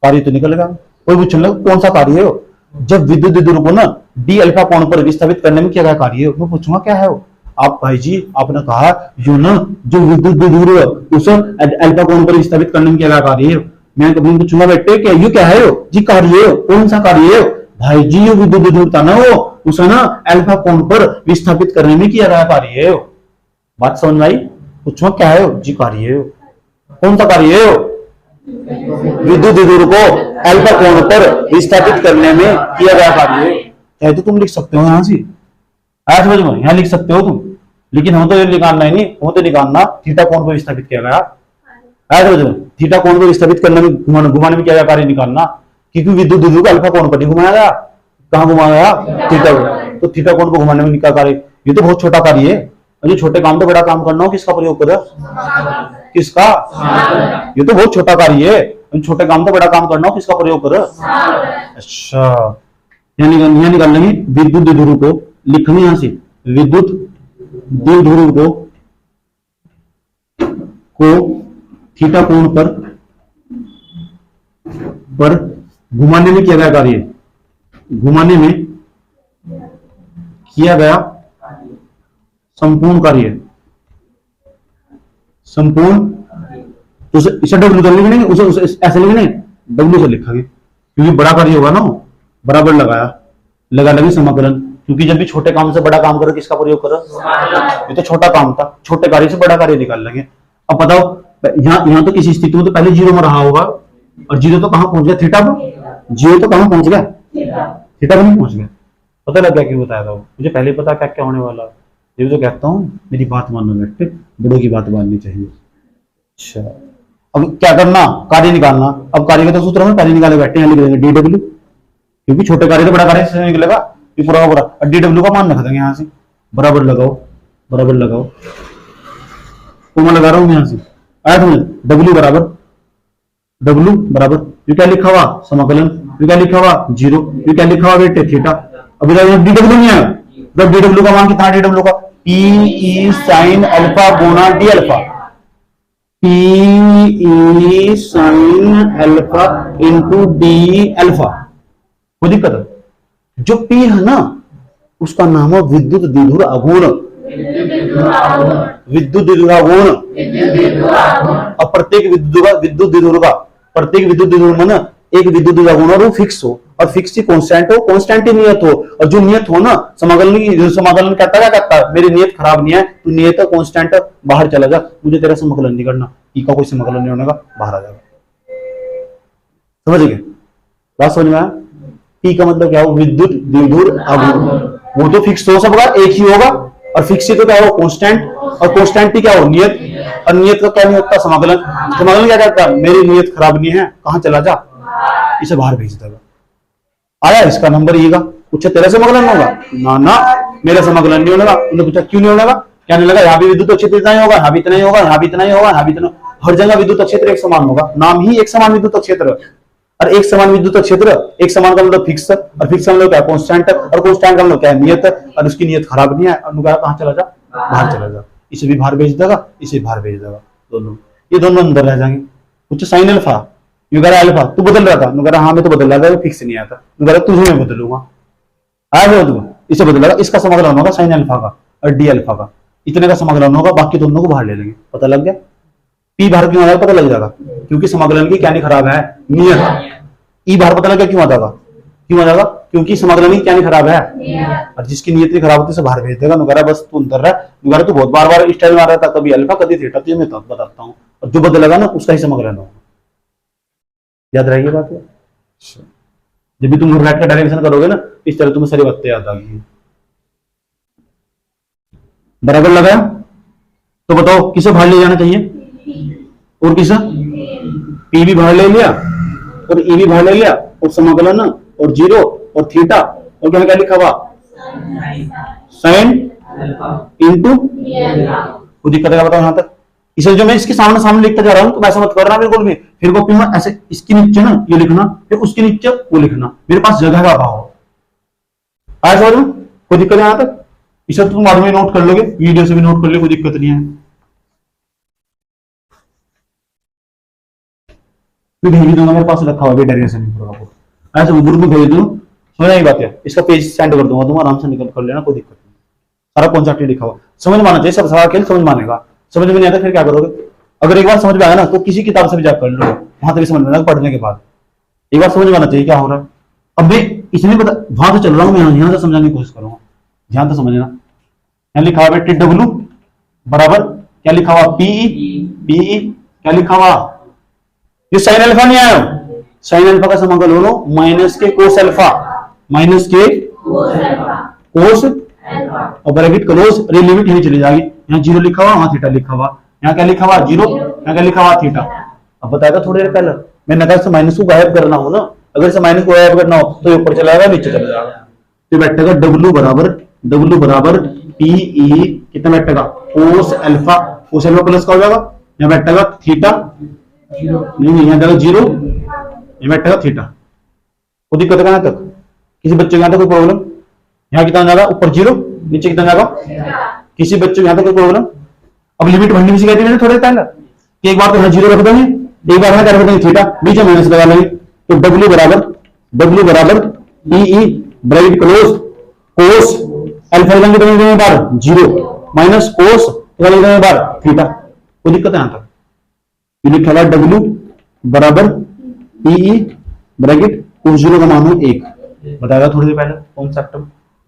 कार्य तो निकल गया। कोई पूछ लो कौन सा कार्य है? जब विद्युत ध्रुव को ना डी अल्फा कोण पर विस्थापित करने में क्या क्या कार्य है, मैं पूछूंगा क्या है वो। आप भाई जी आपने कहा यो ना जो विद्युत ध्रुव है उसे अल्फा कोण पर विस्थापित करने में क्या क्या कार्य है, मैं कभी पूछूंगा बेटे क्या ये क्या है जी कार्य है, कौन सा कार्य है? भाई जी ये विद्युत ध्रुव था ना वो, उसे ना अल्फा कोण पर विस्थापित करने में किया गया कार्य है। बात समझ में आई? पूछूंगा क्या है जी कार्य है, कौन सा कार्य है? विद्युत ध्रुव को अल्फा कोण पर विस्थापित करने में किया गया कार्य है। तो तुम लिख सकते हो यहां से, आया समझ में? यहां लिख सकते हो तुम, लेकिन हम तो ये निकालना ही नहीं, हम तो निकालना थीटा कोण पर विस्थापित किया गया। आया समझ में? थीटा कोण पर विस्थापित करने में घुमाने में किया गया कार्य निकालना। क्योंकि विद्युत द्विध्रुव को अल्फा कोण पर नहीं घुमाया गया, कहां घुमाया गया, थीटा पर। तो थीटा कोण को घुमाने में क्या कार्य, ये तो बहुत छोटा कार्य है। और ये छोटे काम तो बड़ा काम करना हो, किसका प्रयोग करो, किसका, ये तो बहुत छोटा कार्य है। छोटे काम तो बड़ा काम करना हो, किसका प्रयोग करो। अच्छा, यहाँ निकाल लेंगे विद्युत द्विध्रुव को, लिखेंगे यहां से विद्युत द्विध्रुव को थीटा कोण पर घुमाने में किया गया कार्य, घुमाने में किया गया संपूर्ण कार्य, संपूर्ण। तो इसे डब्ल्यू कर लिखेंगे, उसे ऐसे लिखेंगे, डब्ल्यू से लिखेंगे क्योंकि बड़ा कार्य होगा ना, बराबर लगा लगे समाकलन। क्योंकि जब भी छोटे काम से बड़ा काम करो, किसका प्रयोग करो, ये तो छोटा काम था, छोटे कार्य से बड़ा कार्य निकाल लेंगे। अब बताओ, यहाँ तो किसी स्थिति में तो पहले जीरो में रहा होगा, और जीरो तो कहां पहुंच गया, थीटा पर। जीरो तो कहां पहुंच गया, थीटा पर नहीं पहुंच गया। पता लग गया क्यों बताया था, मुझे पहले पता क्या क्या होने वाला। ये तो कहता हूँ मेरी बात मानना बेटे, बड़ों की बात माननी चाहिए। अच्छा, अब क्या करना, कार्य निकालना। अब कार्य का तो सूत्र में पहले निकाले बैठे, यहाँ लिख देंगे डी डब्ल्यू, क्योंकि छोटे कार्य तो बड़ा कार्य से निकलेगा, ये पूरा का पूरा। डी डब्ल्यू का मान रख देंगे यहाँ से, बराबर लगाओ, बराबर लगाओ, तो मैं लगा रहा हूँ यहाँ से। डब्ल्यू बराबर ये क्या लिखा हुआ, समाकलन, ये क्या लिखा हुआ, जीरो, ये क्या लिखा हुआ बेटे, थीटा। अब डी डब्ल्यू नहीं आया, मतलब डी डब्ल्यू का मान कितना, डी डब्ल्यू का पी ई साइन अल्फा गुना D alpha, P E sine alpha into D alpha. कोई दिक्कत है, जो पी है ना उसका नाम है विद्युत द्विध्रुव आघूर्ण, विद्युत द्विध्रुव। अब प्रत्येक विद्युत द्विध्रुव का प्रत्येक विद्युत द्विध्रुव में ना एक विद्युत द्विध्रुव और वो फिक्स हो, और फिक्स ही कांस्टेंट हो, कांस्टेंट ही नियत हो। और जो नियत हो ना, समाकलन कहता क्या कहता है, मेरी नियत खराब नहीं है, तू नियत कांस्टेंट बाहर चला जा, मुझे तेरा समाकलन नहीं करना, ई का कोई समाकलन नहीं होने का, बाहर आ जाएगा। समझ गए, बात समझ में आया। पी का मतलब क्या हो, विद्युत द्विध्रुव आघूर्ण, वो तो फिक्स हो सबका, एक ही होगा, और फिक्स ही तो क्या हो, कांस्टेंट, और कांस्टेंट ही क्या हो, नियत, और नियत का क्या नहीं होता, समाकलन। समाकलन क्या कहता है, मेरी नियत खराब नहीं है, कहां चला जा, इसे बाहर भेज देगा। आया इसका नंबर, ये का पूछा तेरा समाकलन होगा ना, ना मेरा समाकलन नहीं होगा। उन्होंने पूछा क्यों नहीं होगा, क्या नहीं लगा, यहाँ भी विद्युत क्षेत्र इतना ही होगा, यहाँ भी इतना ही होगा, यहाँ भी इतना ही होगा, यहाँ भी इतना, हर जगह विद्युत क्षेत्र एक समान होगा, नाम ही एक समान विद्युत क्षेत्र। और एक समान विद्युत क्षेत्र, एक समान का मतलब फिक्स, और फिक्स का मतलब क्या, कांस्टेंट, और कांस्टेंट का मतलब क्या है, नियत, और उसकी नियत खराब नहीं है, अनुगार कहां चला जा, बाहर चला जा। इसे भी बाहर भेज देगा, इसे बाहर भेज देगा, दोनों, ये दोनों अंदर रह जाएंगे। कुछ साइन अल्फा, नुगारा अल्फा, तू बदल रहा था, नुगारा हाँ मैं तो बदल रहा था, फिक्स नहीं आता, नुगारा तुझे मैं बदलूंगा, आया तू इसे बदलेगा, इसका समाकलन होगा साइन अल्फा का और डी अल्फा का, इतने का समाकलन होगा, बाकी दोनों को बाहर ले लेंगे। पता लग गया, पी बाहर क्यों आ जाएगा, पता लग जाएगा, क्योंकि समाकलन की क्या नहीं खराब है, नियत। ई बाहर पता लगा क्यों आ जाएगा, क्यों आ जाएगा, क्योंकि समाकलन की क्या नहीं खराब है, और जिसकी नियत नहीं खराब होती उसे बाहर भेज देगा। नुगारा बस तू अंदर रहा, नुगारा तू बहुत बार बार स्टाइल मार रहा था, कभी अल्फा कभी थीटा, तुझे मैं बताता हूँ, और जो बदलेगा ना उसका ही समाकलन होगा, याद रहेगी बात है। जब भी तुम घर बैठ कर डायरेक्शन करोगे ना, इस तरह तुम्हें सारी बातें याद आ गई। बराबर लगाया, तो बताओ किसे बाहर ले जाना चाहिए, और किसे, पी भी बाहर ले लिया और ई भी बाहर ले लिया, और समाकलन और जीरो और थीटा, और क्या क्या लिखा हुआ, साइन इंटू, कोई दिक्कत है बताओ यहाँ तक। इसे जो मैं इसके सामने सामने लिखता जा रहा हूं, तो ऐसा मत करना बिल्कुल भी, फिर कॉपी में ऐसे इसके नीचे ना ये लिखना, फिर उसके नीचे वो लिखना, मेरे पास जगह का अभाव है, आया समझ में, कोई दिक्कत है यहाँ तक। इसे तुम बाद में नोट कर लोगे, वीडियो से भी नोट कर ले, कोई दिक्कत नहीं है। मैं भेज दूंगा, मेरे पास रखा हुआ डेरिवेशन ऐसे ग्रुप में भेज दूं, समझ आई बात है। इसका पेज सेंड कर दूंगा, तुम आराम से निकल कर लेना, कोई दिक्कत नहीं, सारा कॉन्सेप्ट लिखा हुआ, समझ में आना चाहिए, सब सारा खेल समझ में आनेगा। समझ में नहीं आता फिर क्या करोगे, अगर एक बार समझ में आया ना तो किसी किताब से भी जाकर कर लो, वहां तक समझ में आएगा, पढ़ने के बाद एक बार समझ में आना चाहिए क्या हो रहा है। अब मैं इसलिए पता वहां से चल रहा हूँ, मैं यहाँ से समझाने की कोशिश करूंगा, ध्यान से समझना। यहाँ लिखा हुआ टी डब्ल्यू बराबर क्या लिखा हुआ, पीई, पीई क्या लिखा हुआ, ये साइन अल्फा नहीं आया, साइन अल्फा का समाकलन हो माइनस के कोस अल्फा, माइनस के कोस और ब्रैकेट क्लोज, अरे लिमिट यही चली जाएगी, यहाँ जीरो लिखा हुआ, वहां थीटा लिखा हुआ, यहाँ क्या लिखा हुआ जीरो, यहाँ क्या लिखा हुआ थीटा। अब बताया था थोड़ी देर पहले, मैं नगर से माइनस को गायब करना हो ना, अगर इसे माइनस को ऐड करना हो तो ये ऊपर चला जाएगा, नीचे चला जाएगा। तो बैठेगा W बराबर PE कितना बैठेगा कोस अल्फा प्लस का हो जाएगा, यहाँ बैठेगा थीटा, नहीं यहाँ जाएगा 0, यहाँ बैठेगा थीटा। कोई दिक्कत है यहाँ तक? किसी बच्चे को यहाँ तक कोई प्रॉब्लम? यहाँ कितना जाएगा ऊपर 0, नीचे कितना जाएगा? किसी बच्चे को यहाँ तक कोई प्रॉब्लम? अब लिमिट भरने भी सिखाई थी मैंने थोड़े पहले कि एक बार तो यहाँ 0 रख देंगे, एक बार यहाँ क्या रख देंगे थीटा, बीच में माइनस लगा लेंगे। तो W बराबर PE bracket close cos alpha कितने बार 0 माइनस कोस कितने बार थीटा। कोई दिक्कत है यहाँ तक? ये लिखा हुआ W बराबर PE ब्रैकेट कोस 0 का मान हो 1, बताया थोड़ी देर पहले कॉन्सेप्ट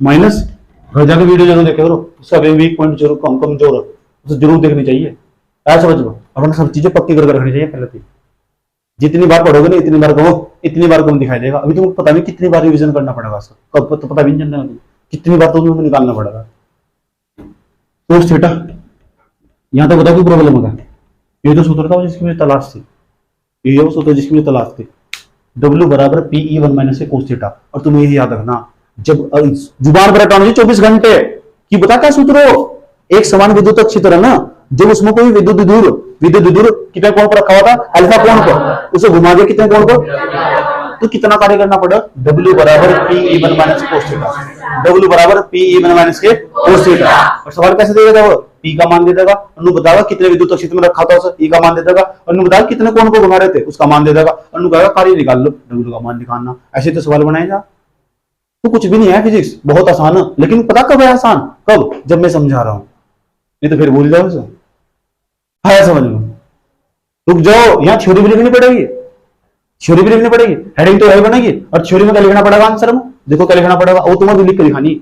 माइनस। घर जाकर वीडियो जरूर देखे करो, उसका वीक पॉइंट जरूर कमजोर है उसे जरूर देखनी चाहिए। ऐसा समझ लो अपने सब चीजें पक्की करके रखनी चाहिए पहले। जितनी बार पढ़ोगे ना इतनी बार कहो, इतनी बार कम दिखाई देगा। अभी तुमको पता नहीं कितनी बार रिवीजन करना पड़ेगा उसका, कब तो पता भी नहीं चलना, कितनी बार तो तुम्हें निकालना पड़ेगा। कोस थीटा यहां तक बताओ कोई प्रॉब्लम होगा? ये तो सूत्र था जिसकी मुझे तलाश थी, ये वो सूत्र जिसकी मुझे तलाश थी। W बराबर PE1 माइनस के कोस थीटा। और तुम्हें यही याद रखना, जब जुबान पर हटाना 24 घंटे की बता क्या सूत्र हो, एक समान विद्युत क्षेत्र है ना, जब उसमें कोई विद्युत दूर कितने कोण पर रखा हुआ था अल्फा कोण पर, उसे घुमा के कितने कोण पर, तो कितना कार्य करना पड़ा W बराबर PE1 minus cos theta, W बराबर PE1 माइनस के कोस थीटा। और सवाल कैसे दे देगा वो, P का मान दे देगा, अनु बताएगा कितने विद्युत क्षेत्र में रखा था उसे, E का मान दे देगा, अनु बताएगा कितने कोण को घुमा रहे थे उसका मान दे देगा, अनु कहेगा कार्य निकाल लो, W का मान निकालना। ऐसे तो सवाल बनाएगा। तो कुछ भी नहीं है फिजिक्स, बहुत आसान है, लेकिन पता कब है आसान? कब? जब मैं समझा रहा हूं, नहीं तो फिर भूल जाओ उसे। आया समझ में? रुक जाओ, यहाँ थ्योरी भी लिखनी पड़ेगी, थ्योरी भी लिखनी पड़ेगी, हेडिंग तो यही बनेगी। और थ्योरी में क्या लिखना पड़ेगा आंसर में? देखो क्या लिखना पड़ेगा, वो तुम्हें भी लिख के दिखानी।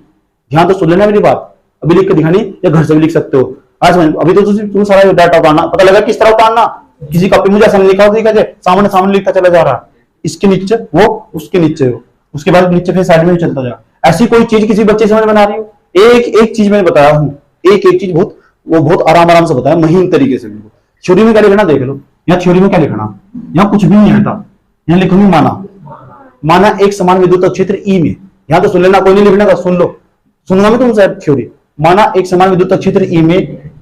ध्यान तो सुन लेना मेरी बात, अभी लिख के दिखानी या घर से भी लिख सकते हो। आज समझ, अभी तो तुम सारा डाटा उतारना, पता लगा किस तरह उतारना। किसी कॉपी मुझे ऐसा लिखा होता है सामने लिखता चला जा रहा, इसके नीचे वो, उसके नीचे वो, उसके बाद नीचे फिर साइड में चलता जा। ऐसी कोई चीज किसी बच्चे समझ में आ रही हो? एक चीज मैंने बताया हूँ, एक चीज बहुत आराम से बताया, महीन तरीके से। थ्योरी में क्या लिखना देख लो, यहाँ थ्योरी में क्या लिखना, यहाँ कुछ भी नहीं आता। यहाँ लिखूंगी माना एक समान विद्युत क्षेत्र E में, यहाँ तो सुन लेना, कोई नहीं लिखने का, सुन लो, सुनूंगा मैं तुमसे थ्योरी। माना एक समान विद्युत क्षेत्र E में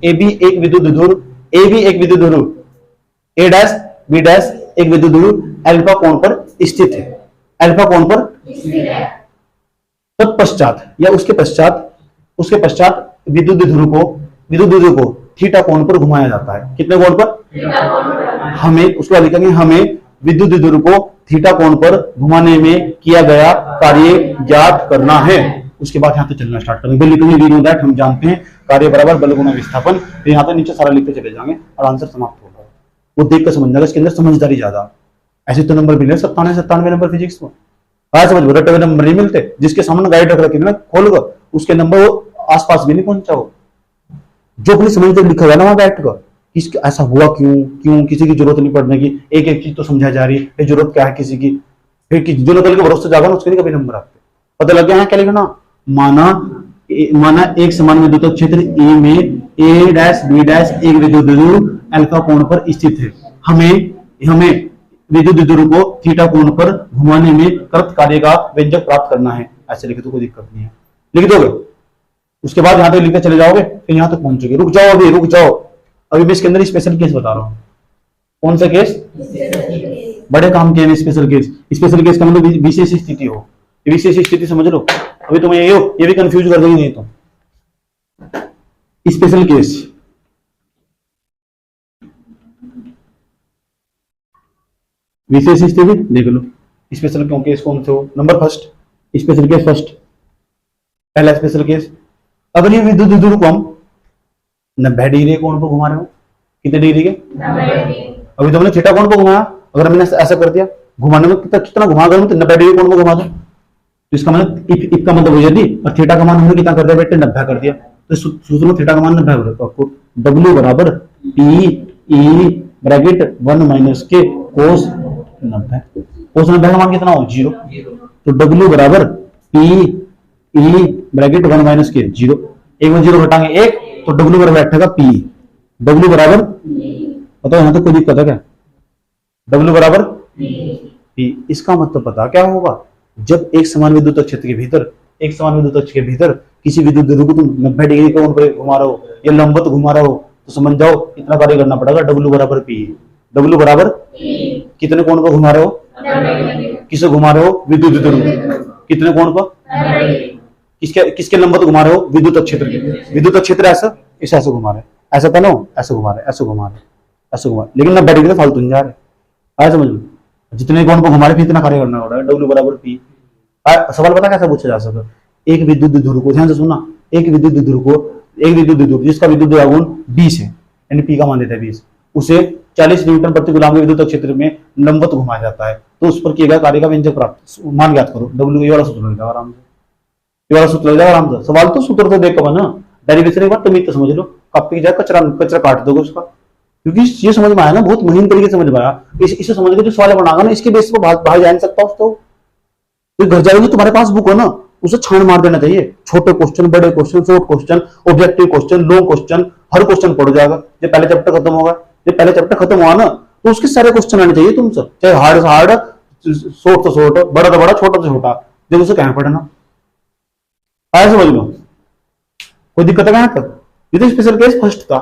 AB एक विद्युत ध्रुव, AB एक विद्युत ध्रुव, A डैश B डैश एक विद्युत ध्रुव अल्फा कोण पर स्थित है, अल्फा कोण पर तत्पश्चात या उसके पश्चात विद्युत ध्रुव को थीटा कोण पर घुमाया जाता है। कितने कोण पर? हमें उसको लिखेंगे, हमें विद्युत ध्रुव को थीटा कोण पर घुमाने में किया गया कार्य ज्ञात करना है। उसके बाद यहाँ तो चलना स्टार्ट करेंगे, दैट हम जानते हैं कार्य बराबर बल गुना विस्थापन। फिर यहाँ तक नीचे सारा लिखते चले जाएंगे और आंसर समाप्त होगा। वो देख कर समझ जाएगा, इसके अंदर समझदारी ज्यादा। ऐसे तो नंबर मिले 97 नंबर फिजिक्स में। आज समझ रटे हुए नंबर नहीं मिलते, जिसके सामने गाइड रख रखी ना खोल कर, उसके नंबर वो आसपास भी नहीं पहुंचा हो। जो अपनी समझ लिखा हुआ ना वहां बैठ कर, ऐसा हुआ क्यों, किसी की जरूरत नहीं पड़ने की, एक चीज तो समझा जा रही है, जरूरत क्या है किसी की, फिर जो लेवल के भरोसे जागा ना उसके नहीं कभी नंबर आते। पता लग गया है क्या लिखना? माना एक समान विद्युत क्षेत्र E में A डैश B डैश एक विद्युत ध्रुव अल्फा कोण पर स्थित है। हमें विद्युत ध्रुव को थीटा कोण पर घुमाने में कृत कार्य का व्यंजक प्राप्त करना है। ऐसे लिखे तो कोई दिक्कत नहीं है, लिख दोगे। उसके बाद यहाँ तक लिखते चले जाओगे, फिर यहाँ तक पहुंचोगे। रुक जाओ, अभी मैं इसके अंदर स्पेशल केस बता रहा हूँ। कौन सा केस? बड़े काम के स्पेशल केस का मतलब विशेष स्थिति हो, विशेष स्थिति समझ लो। अभी तुम्हें ये भी कंफ्यूज कर देंगे नहीं तो। स्पेशल केस, विशेष स्थिति देख लो। स्पेशल क्यों केस कौन से हो? Number first, special case first, पहला स्पेशल केस। अगर ये विद्युत ध्रुव को हम 90 डिग्री कोण पर घुमा रहे हो, कितने डिग्री के? 90 डिग्री। अभी तो हमने थीटा कोण पर घुमाया, अगर मैंने ऐसा कर दिया, घुमाने में कितना घुमा कर 90 डिग्री कोण पर घुमा दो, तो इसका मतलब इफ का मतलब यदि, और थीटा का मान हमने कितना कर दिया बेटे? 90 कर दिया। तो सूत्र में थीटा का मान 90 हो आपको। W बराबर PE ब्रैकेट 1 माइनस के कोस 90। कोस 90 का मान कितना हो? 0। तो W बराबर PE ब्रैकेट 1 माइनस के 0, एक में 0 घटाएंगे 1, तो W बराबर बैठेगा PE। W बराबर बताओ, यहाँ तो कोई दिक्कत है क्या? W बराबर पी। इसका मतलब पता क्या होगा, जब एक समान विद्युत क्षेत्र के भीतर, एक समान विद्युत अक्ष के भीतर किसी विद्युत ध्रुव को तुम 90 डिग्री कोण पर घुमा रहे हो या लंबवत घुमा रहे हो, तो समझ जाओ इतना कार्य करना पड़ेगा, W बराबर पी। W बराबर कितने कोण पर घुमा रहे हो, किसे घुमा रहे हो, विद्युत ध्रुव, कितने कोण पर, किसके किसके लंबवत घुमा रहे हो, विद्युत क्षेत्र के। विद्युत क्षेत्र ऐसा, इसे ऐसे घुमा रहे, ऐसा था ना, ऐसे घुमा रहे, ऐसे घुमा रहे, ऐसे घुमा, लेकिन 90 डिग्री फालतू नहीं जा रहे। आया समझ में, जितने कोण पर घुमा रहे इतना कार्य करना पड़ेगा, W बराबर पी। सवाल पता कैसे पूछा जा सकता, एक विद्युत ध्रुव को, ध्यान से सुनना, एक विद्युत ध्रुव को, एक विद्युत ध्रुव जिसका विद्युत आघूर्ण 20 है, यानी पी का मान देता है 20, उसे 40 न्यूटन प्रति कूलम के विद्युत क्षेत्र में लंबवत घुमाया जाता है, तो उस पर किए गए कार्य का व्यंजक प्राप्त, मान ज्ञात करो। W ये वाला सूत्र लग जाएगा आराम से, ये वाला सूत्र लग जाएगा आराम से। सवाल तो सूत्र तो देख ना, डेरिवेशन एक बार तुम तो समझ लो, कॉपी जाए कचरा कचरा काट दोगे उसका, क्योंकि ये समझ में आया ना, बहुत महीन तरीके से समझ में आया। इसे समझ के जो सवाल बनाएगा ना, इसके बेस पर बाहर जा नहीं सकता उसको। तो घर जाएंगे, तुम्हारे पास बुक हो ना, उसे छान मार देना चाहिए, छोटे क्वेश्चन, बड़े question, short question, objective question, long question, हर क्वेश्चन पढ़ जाएगा। जब पहले चैप्टर खत्म होगा, जब पहले चैप्टर खत्म हुआ ना, तो उसके सारे क्वेश्चन आने चाहिए तुमसे, चाहे हार्ड से हार्ड, शॉर्ट तो शॉर्ट, बड़ा तो बड़ा, छोटा तो छोटा, जब उसे कहाँ पढ़ना आया, समझ लो। कोई दिक्कत है कहां तक? ये तो स्पेशल केस फर्स्ट था,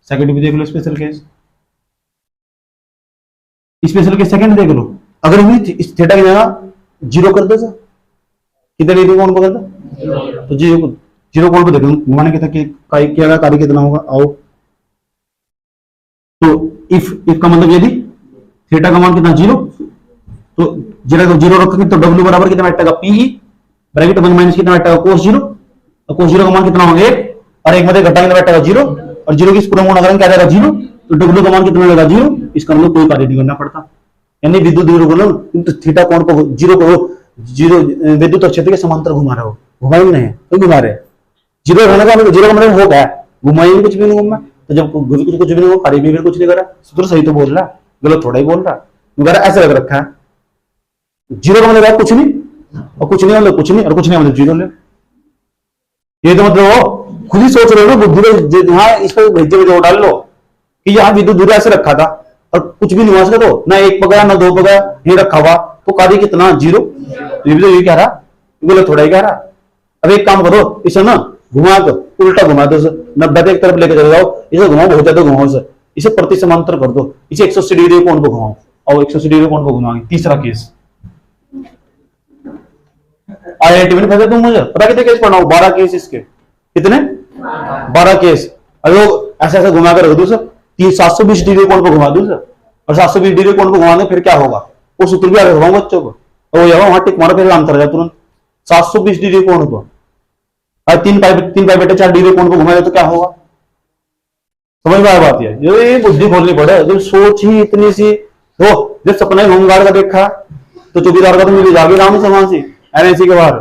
सेकंड भी देख लो special case, special case second देख लो। अगर इस थीटा की जगह 0 कर दो, कितने डिग्री कोण पर करता, तो जीरो कोण पर देखो, घुमाने के तक क्या कार्य कितना होगा, आओ। तो इफ का मतलब यदि थीटा का मान कितना 0, तो जीरो रखोगे तो W बराबर कितना बैठेगा, PE ब्रैकेट 1 माइनस कितना बैठेगा, cos 0, और cos 0 का मान कितना होगा 1, और एक में घटाएंगे बैठेगा 0, और 0 की पूरा गुणा करेंगे क्या जाएगा 0, तो W का मान कितना मिलेगा 0। इसका मतलब कोई कार्य नहीं करना पड़ता, यानी विद्युत ध्रुव को थीटा कोण पर 0 को 0 विद्युत क्षेत्र के समांतर घुमा रहे हो, घुमाई नहीं है तो घुमा रहे, 0 होने का 0 का मतलब हो गया, घुमाई कुछ भी नहीं घूमा, तो जब कुछ भी नहीं हो, कार्य भी कुछ नहीं करा, सूत्र सही तो बोल रहा, गलत थोड़ा ही बोल रहा, ऐसे लग रखा है। 0 का मतलब कुछ नहीं, और कुछ नहीं मतलब कुछ नहीं, और कुछ नहीं मतलब 0 ले, ये तो मतलब हो खुद ही सोच रहे हो ना, बुद्धि में हाँ इस पर भेजे डाल लो कि यहाँ विद्युत ध्रुव ऐसे रखा था और कुछ भी नहीं हुआ, तो ना 1 पकड़ा ना 2 पकड़ा, ये रखा हुआ, तो कार्य कितना 0, ये भी तो ये कह रहा, बोले थोड़ा ही कह रहा। अब एक काम करो, इसे ना घुमा दो, उल्टा घुमा दो, 90 एक तरफ लेके चले जाओ, इसे घुमाओ, बहुत ज्यादा घुमाओ, इसे प्रति समांतर कर दो, इसे 180 डिग्री कोण पर घुमाओ, और 180 डिग्री कोण पर घुमाएंगे। तीसरा केस IIT में फंसे तुम, मुझे पता कितने केस पढ़ना हो, 12 केस, इसके कितने 12 केस, अगर ऐसे ऐसे घुमा कर रख दो सर, 720 डिग्री कोण पर घुमा दो सर, और 720 डिग्री कोण पर घुमाने फिर क्या होगा, वो सूत्र भी आगे घुमाओ बच्चों को, और वहां टिक मारो, फिर आंसर आ जाए तुरंत। 720 डिग्री कोण पर, और 3 पाई बेटे 4 डिग्री कोण पर घुमाया तो क्या होगा, समझ में आया बात? ये बुद्धि खोलनी पड़े, जब सोच ही इतनी सी हो, जब सपना होमगार्ड का देखा तो चौकीदार का तो मिली जागी राम समान सी NIC के बाहर।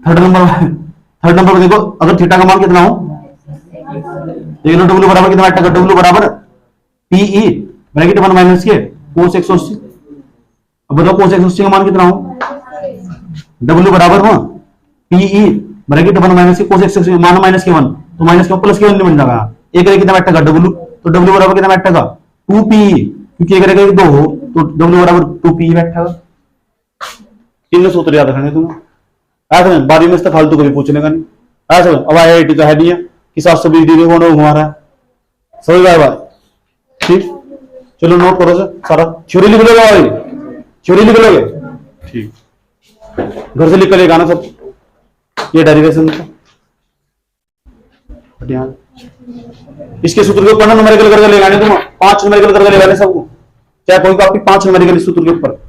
थर्ड नंबर देखो, अगर थीटा का मान कितना हो, W बराबर कितना बैठेगा, W बराबर PE ब्रैकेट 1 माइनस के cos 180। अब बताओ cos 180 का मान कितना हो, W बराबर हो PE ब्रैकेट 1 माइनस के cos 180 मान माइनस के 1, तो माइनस के प्लस के 1 बन जाएगा, एक कितना बैठेगा W, तो W बराबर कितना बैठेगा 2PE, क्योंकि एक 2 हो तो W बराबर 2PE बैठेगा। तीनों सूत्र याद रखने तुम, ऐसा 12 में से फालतू कभी पूछने का नहीं, ऐसा। अब IIT तो है नहीं है कि 720 डिग्री कोण घुमा रहा है, समझ गए बात? ठीक, चलो नोट करो सर, सारा थ्योरी लिख लोगे भाई, थ्योरी लिख लोगे, ठीक, घर से लिख कर लेगा ना सब, ये डेरिवेशन था। इसके सूत्र के ऊपर न्यूमेरिकल करके ले गाने, तुम 5 न्यूमेरिकल करके ले गाने सबको, चाहे कोई कॉपी 5 न्यूमेरिकल सूत्र के ऊपर।